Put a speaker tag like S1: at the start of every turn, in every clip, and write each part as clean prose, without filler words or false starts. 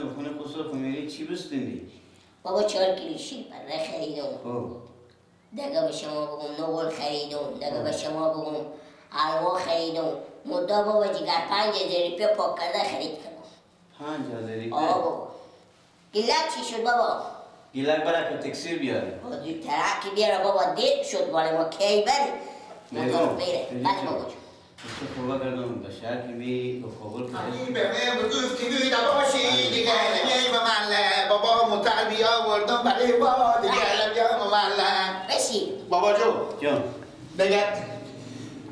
S1: خونه قصور خمیری چی بستندی؟
S2: بابا 4 کیلو شیرپره خریدم. دگه به شما بگم نقل خریدم. دگه به شما بگم حلوا خریدم. مدام بابا جگر 5000 روپیه پاک کرده خرید کردم.
S1: 5000 روپیه؟
S2: بابا گیلک چی شد بابا؟
S1: گیلک برای که تکسی بیاره.
S2: دو ترکی بیاره بابا دید شد ولی ما کی بری؟ موتور بیره. بله بابا جون.
S1: چه خوبه کردم به شهر که می به خبر
S3: کنی به من گفتی بیده باشی دیگه نمی به من بابا متعبی آوردم برای با دیگه نمیام من
S2: بشی
S3: بابا
S1: جون
S3: دیگه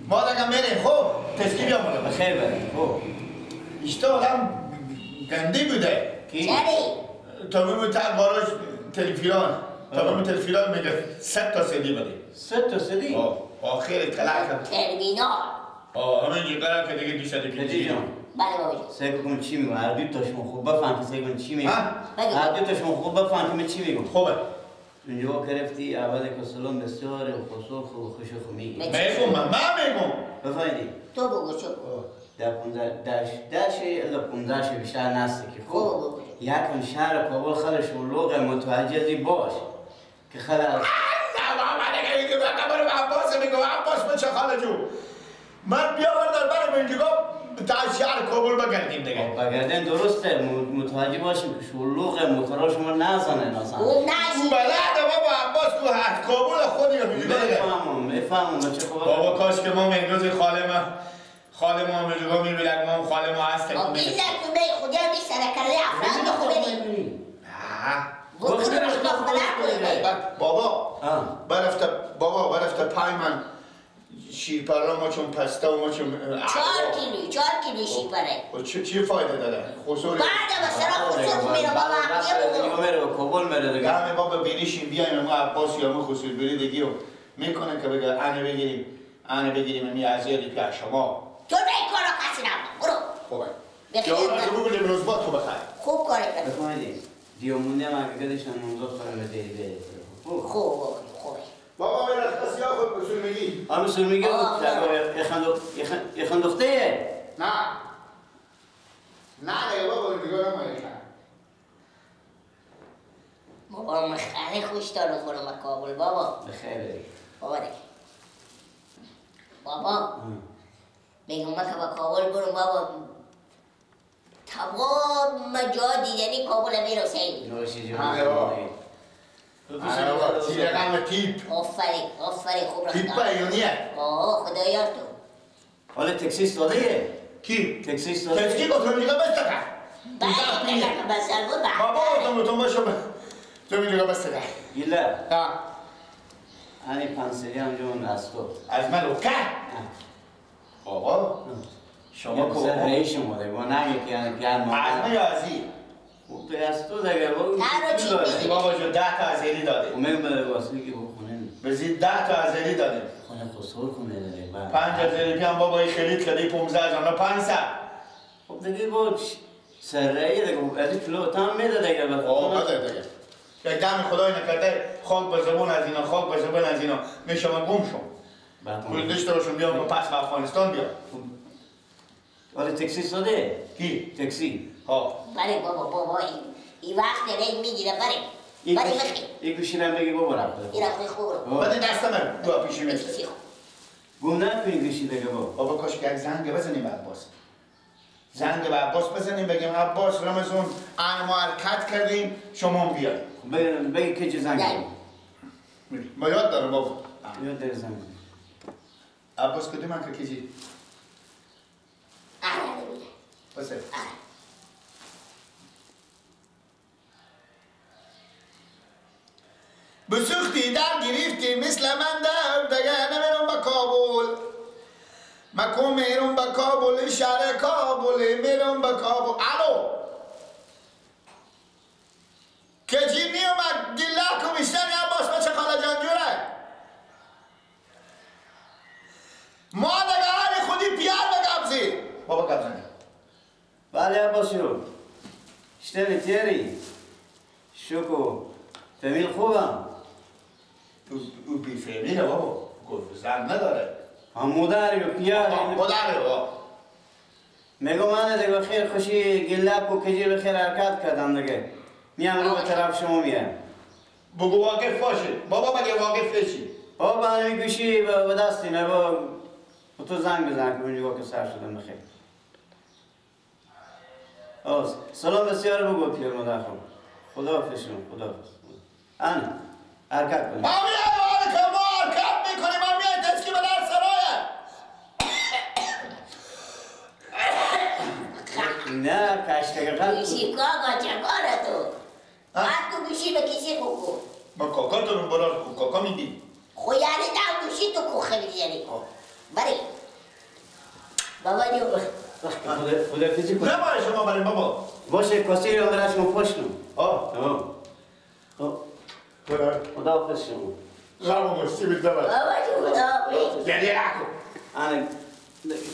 S3: ما دیگه میریم خب تسکی بیام بله
S1: بخیر بره خب
S3: اشتا آدم گندی بوده
S1: کی؟
S2: چری؟
S3: تمام باراش تلفیران تمام تلفیران میگه 100 تا سدی بده
S1: 100 تا سدی؟
S3: آخر کلک
S2: ترمینال
S3: همین جگرم که دیگه 250
S1: جان
S2: بله بابا جون
S1: سعی کن چی میگم هر دو تاشون خوب بفهم که سعی کن چی میگم
S2: بگو
S1: هر دو تاشون خوب بفهم که من چی میگم
S3: خوبه
S1: اونجا گرفتی اول که سلام بسیاره و خسور خوب خوش خوب میگی
S3: میگم من میگم
S1: بفهمیدی؟
S2: تو بگو چو
S1: در 15 الا 15 بیشتر نسته که
S2: خوب
S1: خوب
S2: بگو
S1: یکم شهر کابل خلش و لوگ متوجهی باش که خلال
S3: نه من دیگه میگم قبل عباس میگم عباس چه خاله جو من بیاوردم برای من تا شهر کابل بگردیم دیگه
S1: بگردن درسته متوجه باشیم که شلوغ موتورها شما نزنن اصلا
S2: اون نشی
S3: بلده بابا عباس تو هست کابل خودی رو میگه
S1: بفهمم چه خوبه
S3: بابا کاش که ما امروز خاله ما میگم میبینم ما خاله ما هست که
S2: بیزن تو بی خودی هم بیش سرکرده افراد خوبه
S3: بابا برفته پای من شیرپره ما چون پسته و ما چون
S2: 4 کیلو شیرپره
S3: چی فایده داره؟ خسوری
S2: بعد مثلا خسور میره بابا
S1: میره و کابل میره دیگه
S3: همه بابا بینیشیم بیایم ما عباس یا ما خسور بری دیگه میکنه که بگه انه بگیریم می ازیادی پیش شما
S2: تو نیکارا کسی نبود برو
S3: خوبه
S2: بخیر
S3: تو بگو امروز با تو بخیر
S2: خوب کاری کرد
S1: بفهمیدی دیومونده هم اگه گدشتن نمزاد فرم دیگه
S2: خوبه
S3: بابا من از کسی خود بسول میگی
S1: هم بسول میگی یخن دختیه
S3: نه دیگه بابا دیگه نمایی
S2: بابا من خیلی خوش دارم خورم کابل بابا
S1: بخیر
S2: بابا دیگه بابا میگم من که با کابل برم بابا تمام جا دیدنی کابل میرو سیدی
S1: نوشی جون
S3: چی رقم تیپ
S2: آفرین خوب رفت
S3: تیپ ایونیه
S2: خدا یار تو
S1: حالا تکسیس داده
S3: کی؟
S1: تکسیس داده
S3: تکسی گفتم دیگه بسته کن
S2: بله بله بسر بود
S3: بابا تو باشو تو میگه بسته کن
S1: گیله
S3: ها
S1: انی پنسلی هم جون از تو
S3: از من اوکه بابا شما
S1: که بسر رئیس شماده با نگه که گرم
S3: از من یا ازی
S1: تو از تو دیگه
S3: بابا جو 10 تا ازیلی داده
S1: اومد به واسه که خونه
S3: بزید 10 تا ازیلی داده
S1: خونه خسور کنه دیگه
S3: 5000 روپیه هم بابا خرید کردی 15000 500
S1: خب دیگه با سرعی دیگه از کیلو تام میده دیگه
S3: بده دیگه یک دم خدای نکرده خاک به زبون از اینا میشم گم شم پول داشته باشم بیام پس به افغانستان بیام
S1: ولی تکسی ساده
S3: کی؟
S1: تکسی
S2: بله بابا این وقت رنگ میگیره بله بخی
S1: یک گوشی رو بگی بابا رفته
S2: این رفته خوب رو
S3: بده دست من دو پیشی میشه
S1: گم نکنی گوشی دیگه
S3: بابا کاش که یک زنگ بزنیم عباس زنگ به عباس بزنیم بگیم عباس رمزون ما حرکت کردیم شما بیاید
S1: بگی که چه زنگ
S3: ما یاد دارم بابا
S1: یاد داره زنگ
S3: عباس کدوم من که کجی بسه بسوختی در گرفتی مثل من در دیگه نمیرم با کابل مکو میرم با کابل شهر کابل میرم با کابل الو کجی میومد گله کمیشتر یا باش بچه خاله جان جوره ما دگران خودی پیار بگبزی بابا گبزنی
S1: بله عباس رو شتمی تیری شکو فامیل خوبم
S3: او بی فامیله بابا گفت زن نداره
S1: هم مادر یا پیار
S3: مادره بابا
S1: میگم من دیگه بخیر خوشی گلاب و کجی بخیر حرکت کردم دیگه. میام رو به طرف شما میام.
S3: بگو واقف باشه. بابا مگه واقف نشی؟
S1: بابا من گوشی به دستی نه با تو زنگ بزن که اونجا که سر شدم بخیر. سلام بسیار بگو پیر مادر خود. خداحافظ شما خداحافظ. آن حرکت کنید.
S3: ما حرکت میکنیم ما میای تسکی به در سرایه.
S1: نه کشتگه قد
S2: گوشی کاکا چکاره تو باید تو گوشی به کسی خوکو
S3: ما کاکا تو رو برار کاکا میدی
S2: خو یعنی در گوشی تو کوخه بیاری بری بابا جو
S1: خداحافظی کن.
S3: نباید شما بریم بابا
S1: باشه کسی رو برای شما پشتم. خداحافظ شما.
S3: زمان مستی بیده بس
S2: بابا جو خداحافظ
S3: گریه نکن
S1: آن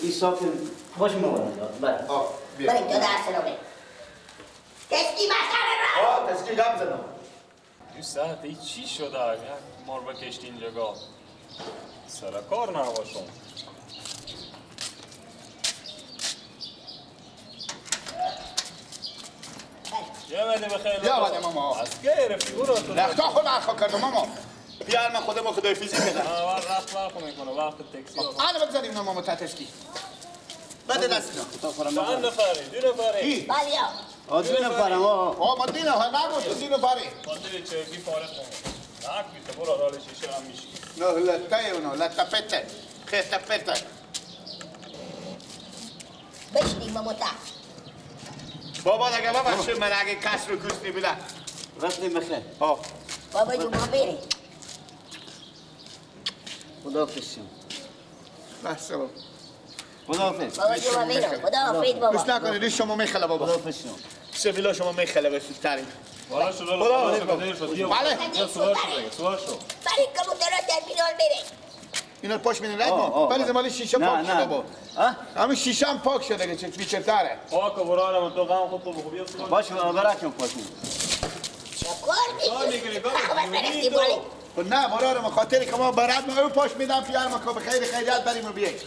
S1: این ساکن خوش مورد. بله.
S2: بری تو دست رو بری تسکی مسئله را
S3: تسکی گم زنم
S4: این ساعت ای چی شده؟ یک مار بکشت اینجا گاه سر کار نباشم یه بده بخیر
S3: بیا بده ماما
S4: از که رفتی برو تو
S3: رفتا خود برخوا کردم ماما بیار من خودم خدای فیزیک بدم
S4: وقت میکنه وقت تکسی
S3: آنه بگذاریم نه ماما تا تسکی بده دست اینا
S4: چند نفری؟ دو نفری؟
S2: بلیا
S1: دو نفرم
S3: ما دینه ها نگو تو دینه پاری
S4: خاطر چرکی پاره کنم نک بیته برو رال شیشه هم میشی
S3: نه لطه اونو لطه پته خیسته پته
S2: بشنیم ماما تا
S3: بابا دیگه ببخشی من اگه کس رو کستی بده
S1: رفتیم بخیر.
S2: بابا جو ما بری
S1: خداحافظ شما.
S3: بس بابا
S1: خداحافظ.
S2: بابا جو ما بریم خداحافظ بابا
S3: گوش نکنید این شما میخله بابا
S1: خداحافظ شما.
S3: سبیلا شما میخله بسیستری
S4: والا شد
S3: بله
S4: سوال شد سوال شد
S2: بری کموترا ترمینال بری
S3: اینا پاش میدین رد ما ولی زمالی شیشه پاک شده با
S1: ها؟
S3: همین شیشه هم پاک شده که بیچرتره
S4: پاک برارم تو غم خود تو بخوبی
S1: باشه براتون پاشون.
S2: چکار
S4: میگیری
S2: فرستی بالی
S3: خب نه برار ما خاطری که ما برد ما او پاش میدم پیار ما که به خیر خیریت بریم و بیاییم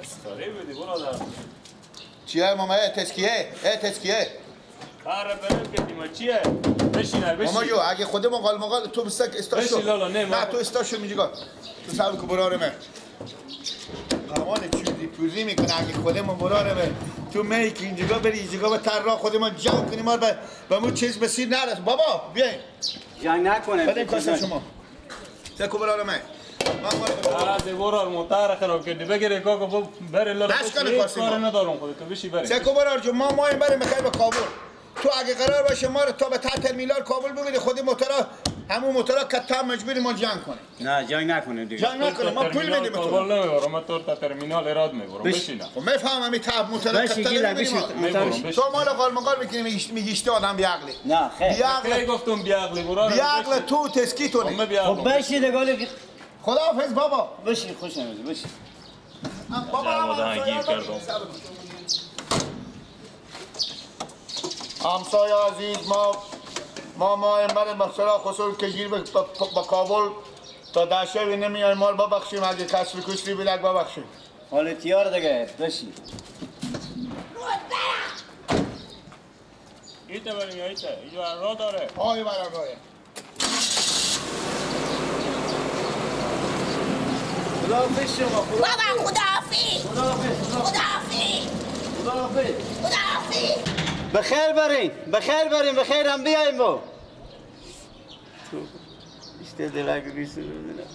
S4: اسخاری بودی برادر
S3: چیه ماما تسکیه تسکیه
S4: کار برم که دیما چیه بشین
S3: ماما جو اگه خودمون قال مقال تو بستک استاشو
S4: بشین لالا نه
S3: تو استاشو میجگا تو سال که برارمه قمان چودی پوزی میکنه اگه خودمون برارمه تو می که اینجا بری اینجا به تر را خودمون جمع کنیم ما به مو چیز بسیر نرس بابا بیاین
S1: جنگ نکنه.
S3: بده کاسه شما تکو برارمه
S4: از برار موتر خراب کردی بگیره کاکا بره لالا کار ندارم خودت تو بشی بره
S3: سکو برار جو ما این بریم بخیر به کابل تو اگه قرار باشه ما رو تا به تحت میلار کابل بگیری خودی موتورا همون موتورا کتا مجبوری ما جنگ کنه
S1: نه جنگ نکنه دیگه.
S3: جنگ نکنه ما پول میدیم تو
S4: کابل نمیبرم من تو تا ترمینال اراد میبرم بشین
S3: خب میفهمم این تاب موتورا
S1: بشی
S3: کتا
S1: گیلا
S3: نمیبریم تو مال قال مقال میکنی میگیشته آدم بیعقلی
S1: نه خیر.
S4: کی گفتم بیعقلی برار
S3: بیعقل تو تسکی تو نه
S1: خب بشی دیگه
S3: خداحافظ بابا
S1: بشی خوش نمیدی بشی.
S3: بابا
S4: گیر کردم
S3: همسایه عزیز ما امبر مسئله خصوص کشیر با کابل تا دشه و نمیای مال ببخشیم اگه کسر کسری بلک ببخشیم
S1: حالا تیار دیگه بشی.
S4: ایته بریم یا ایته اینجا راه داره
S3: آی برای راهه
S1: خداحافظ شما.
S2: بابا خداحافظ خداحافظ خداحافظ
S1: بخیر بریم بخیر هم بیاییم با. işte دلک ریسو بزنم.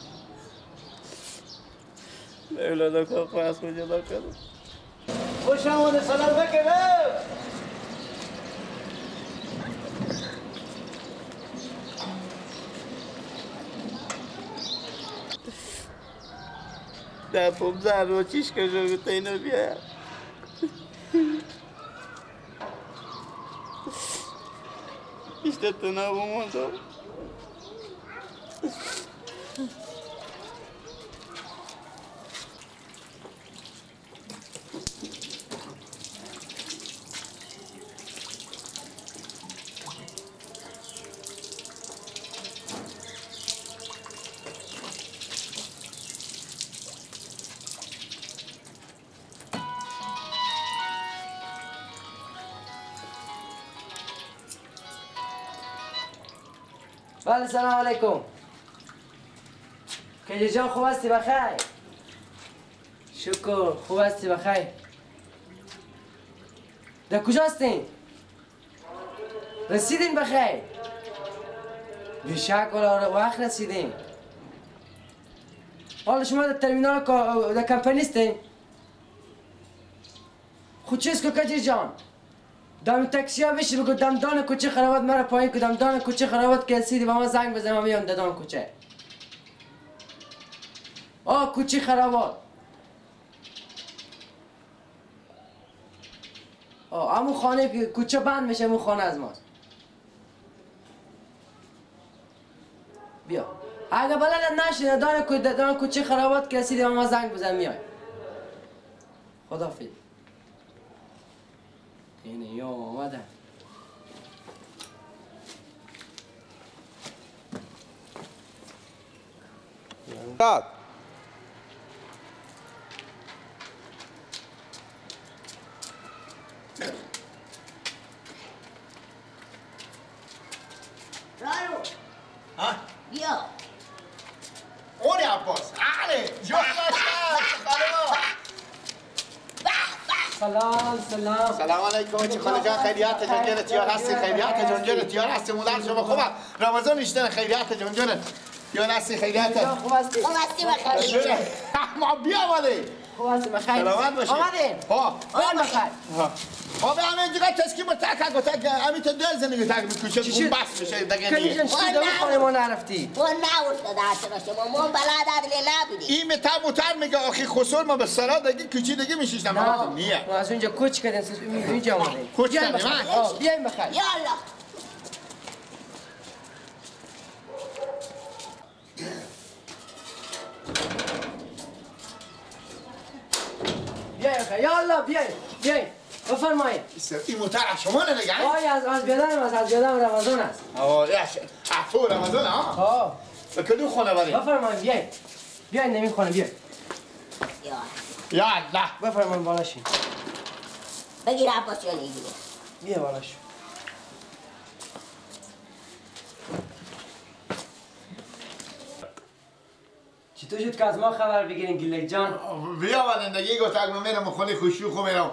S1: اولادا کافه از کجا دار کردم. خوش آمده سلام بکرم. دپم زن رو چیش کجا گفته اینو بیا. işte tınavım oldu.
S5: بله سلام علیکم. کجا جان خوب هستی بخیر؟ شکر خوب هستی بخیر. در کجا هستین؟ رسیدین بخیر؟ بیشک وقت رسیدین. حالا شما در ترمینال در کمپانی هستین؟ خود چیز که کجا جان؟ دم تاکسی ها بشی بگو دمدان کوچه خرابات مرا پایین که دمدان کوچه خرابات که رسیدی و ما زنگ بزنم و میام دادان کوچه. کوچه خرابات. همون خانه که کوچه بند میشه همون خانه از ماست. بیا. اگه بلد نشید دادان کوچه خرابات که رسیدی و ما زنگ بزنم میای. خداحافظ. اینه یا آمدن.
S3: راد
S2: رارو بیا.
S3: اونی عباس اهله جا
S5: سلام.
S3: سلام علیکم. چه خاله جان خیریات جان تیار هستی؟ خیریات جان تیار هستی؟ مولان شما خوبه؟ رمضان اشتن خیریات جان تیار هستی؟ خیریات
S5: خوب هستی
S2: بخیر.
S3: ما بیا ولی
S5: خوب هستی بخیر.
S3: سلامت باشی.
S5: آمدیم.
S3: بیا
S5: بخیر.
S3: به همین دیگه تسکی متاکا گفتن همین تو دل زندگی تاک میکشه اون بس میشه دیگه
S5: کنی جان چی دو خانه ما نرفتی؟
S2: ما نورد داشته شما ما بلد عدلی نبودی.
S3: این متا موتر میگه آخی خسور ما به سرا دیگه کوچی دیگه میشیشتم نه
S5: ما از اونجا کوچ کردیم اینجا اومدیم.
S3: کوچ کردیم
S5: بیایم بخیر.
S2: یالا.
S5: بیایم بخیر. یالا بیایم. بفرمایید.
S3: این موتر شما نه دیگه؟
S5: از بیادم رمضان است.
S3: تو رمضان ها؟ به کدوم خانه بری؟
S5: بفرمایید بیاین نمی خانه بیاین.
S3: یا الله.
S5: بفرمایید بالاشین.
S2: بگیر عباس جان ایگیره.
S5: بیا بالاش. چطور شد که از ما خبر بگیرین گیلک جان؟
S3: بیا ولندگی گفتم من میرم خونه خوشو میرم.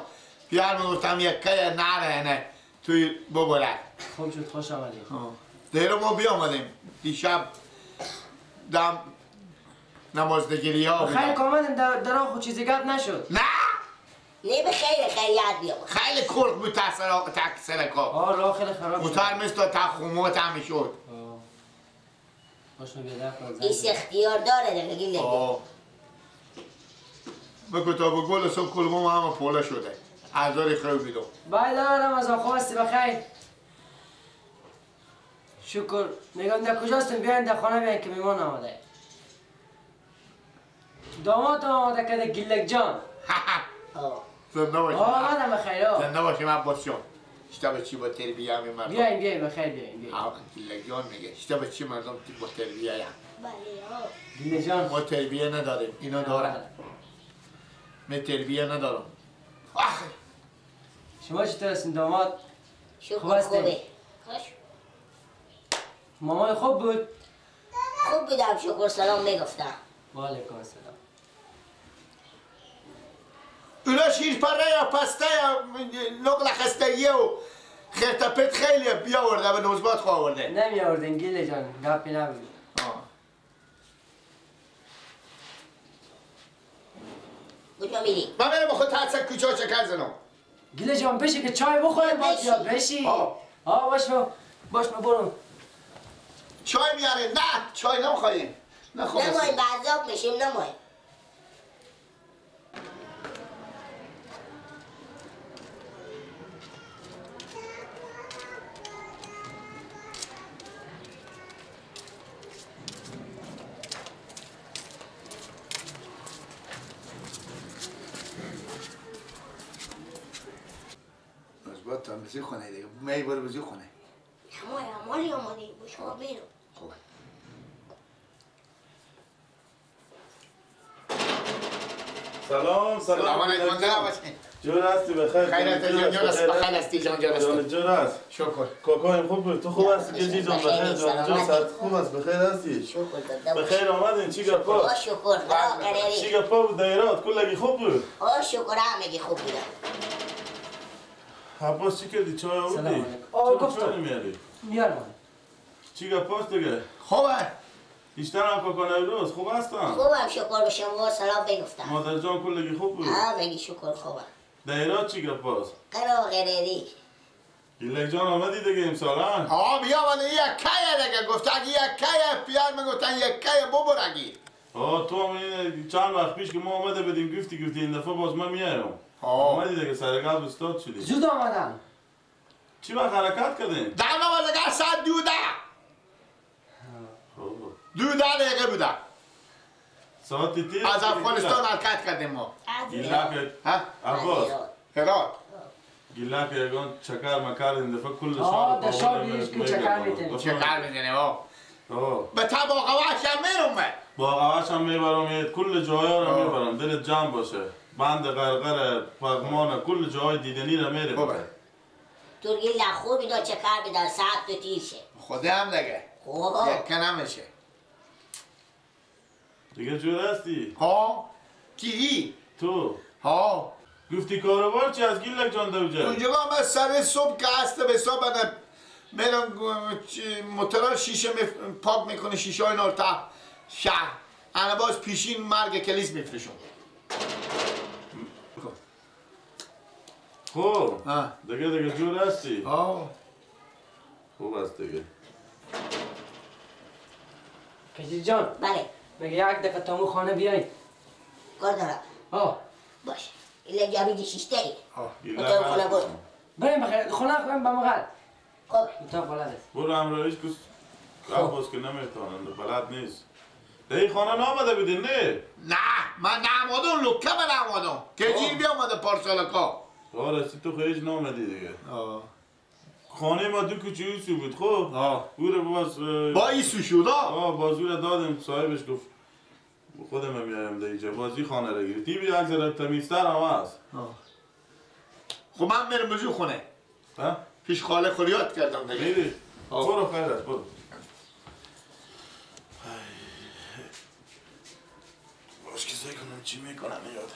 S3: پیار گفتم یک که نره نه توی ببرد.
S5: خوب شد خوش آمدید.
S3: دیره ما بیامدیم دیشب دم نمازدگیری ها
S5: خیلی آمدیم در خود چیزی گپ نشد.
S3: نه
S2: به خیریت بیام.
S3: خیلی کرک بود تقصیر کار.
S5: راه خیلی خراب شد.
S3: موتر مثل تخموت همی شد.
S5: خوش بیادر کنم.
S2: ایس اختیار داره در گیلک.
S3: به کتاب گل اصلا کلمه ما همه پوله شده. عذاری خیلی بیدو.
S5: بله رمضان خوب هستی بخیر. شکر. میگم در کجاستیم بیاین در خانه بیاین که میمان آمده. داماد آمده که در گیلک جان.
S3: زنده باشیم.
S5: آمدم بخیر.
S3: زنده باشیم عباس جان. اشتباه چی با تربیه همین مردم.
S5: بیاین بخیر بیاین.
S3: گیلک جان میگه اشتباه چی مردم با تربیه هم.
S5: گیلک جان.
S3: ما تربیه نداریم. اینو دارن. من تربیه ندارم.
S5: شما چطور هستین داماد؟
S2: خوب هستیم.
S5: مامان خوب بود؟
S2: خوب بودم شکر سلام میگفتم.
S5: و علیکم السلام.
S3: اونا شیرپره یا پسته یا نقل خستگیه و خرتپت خیلی بیاورده به نوزبات خواه آورده.
S5: نمی آوردین گیله جان گپی نبود.
S2: کجا میری؟
S3: من میرم خود تحصیل کوچه چکر زنم.
S5: گیله جان بشی که چای بخوریم باید یا بشی. باش برون.
S3: چای میاره؟ نه چای نمیخواییم.
S2: نماییم بعضاب میشیم نماییم.
S3: نوزبات تا بزی خونه دیگه. می برو بزی خونه.
S2: همالی آمدیم با شما میرم.
S3: خوبه.
S4: سلام
S3: سلام علیکم.
S1: جور هستی بخیر.
S3: خیرت جان جور است بخیر هستی جان جور است.
S1: جور است.
S3: شکر.
S1: کاکایم خوب بود. تو خوب هستی که جان بخیر جان جور صحت خوب است بخیر هستی.
S2: شکر.
S1: بخیر آمدین چی گپا؟
S2: شکر.
S1: چی گپا بود دایرات کلگی خوب بود.
S2: شکر همگی خوب بودم.
S1: عباس چی کردی چای آوردی؟
S5: گفتم.
S1: میاری؟
S5: میارم.
S1: چی گپاست دیگه؟
S3: خوبه.
S1: بیشتر هم کاکا نوروز خوب هستن؟
S2: خوبم شکر به شما سلام بگفتم.
S1: مادر جان کلگی خوب بود.
S2: همگی شکر خوبم.
S1: دایرات چی گپاست؟
S2: قراغرری.
S1: گیلک جان آمدی دیگه امسالان؟
S3: بیا ولی یک کیه دیگه گفت اگه یک کیه پیار میگفتن یک کیه ببرگی.
S1: تو هم چند وقت پیش که ما آمده بدیم گفتی این دفعه باز من میارم. آمدی دیگه سرگرد استاد شدی.
S5: زود آمدم.
S1: چی وقت حرکت کردین؟
S3: در نوازگاه ساعت 12. 12 دقیقه بوده.
S1: ساعت تیر
S3: از افغانستان حرکت کردیم ما.
S1: گیلک عباس
S3: هرات.
S1: گیلک یگان چکر مکر این دفعه کل
S5: در شاب دیش که چکر میتنی.
S3: چکر میتنی به تا باقواش هم میرومه.
S1: باقواش هم میبرم کل جایا رو میبرم دلت جمع باشه. بند غرغر پغمان کل جای دیدنی رو میرم.
S2: ترگی خوبی دا چکر بیدن ساعت تو تیشه.
S3: خودی هم دیگه. یک کنه میشه.
S1: دیگه جور هستی؟
S3: کی؟
S1: تو؟ گفتی کاروبار چی از گیلک جان دوجه؟
S3: اونجا من سر صبح که هسته به صبح میرم موترها شیشه پاک میکنه شیشه های نار تا شهر انا باز پیشین مرگ کلیس میفرشم.
S1: خوب دیگه جور هستی؟ خوب است دیگه.
S5: کجی جان
S2: بله
S5: مگه یک دفعه تامو خانه بیایی؟
S2: کار دارم باش ایله جاویدی شیشته ای اتاق خونه بود
S5: بریم بخیر خونه خواهیم به مغل
S2: خب
S5: اتاق بلد است
S1: برو امرایش کس عباس که نمیتونن بلد نیست دیگه خانه نامده بیدین نه؟
S3: نه من نامادم لکه من نامادم که جیر بیامده پارسالکا
S1: راستی تو خیلی نامدی دیگه خانه ما دو کوچه ایسو بود خب او باز
S3: با ایسو شد
S1: باز او دادم صاحبش گفت خودم میایم دیگه بازی خانه رو گیری تیبی یک ذره تمیزتر هم هست
S3: خب من میرم بجو خونه پیش خاله خوریات کردم دیگه
S1: میری؟ برو خیر است برو باش که سعی کنم چی میکنم یاد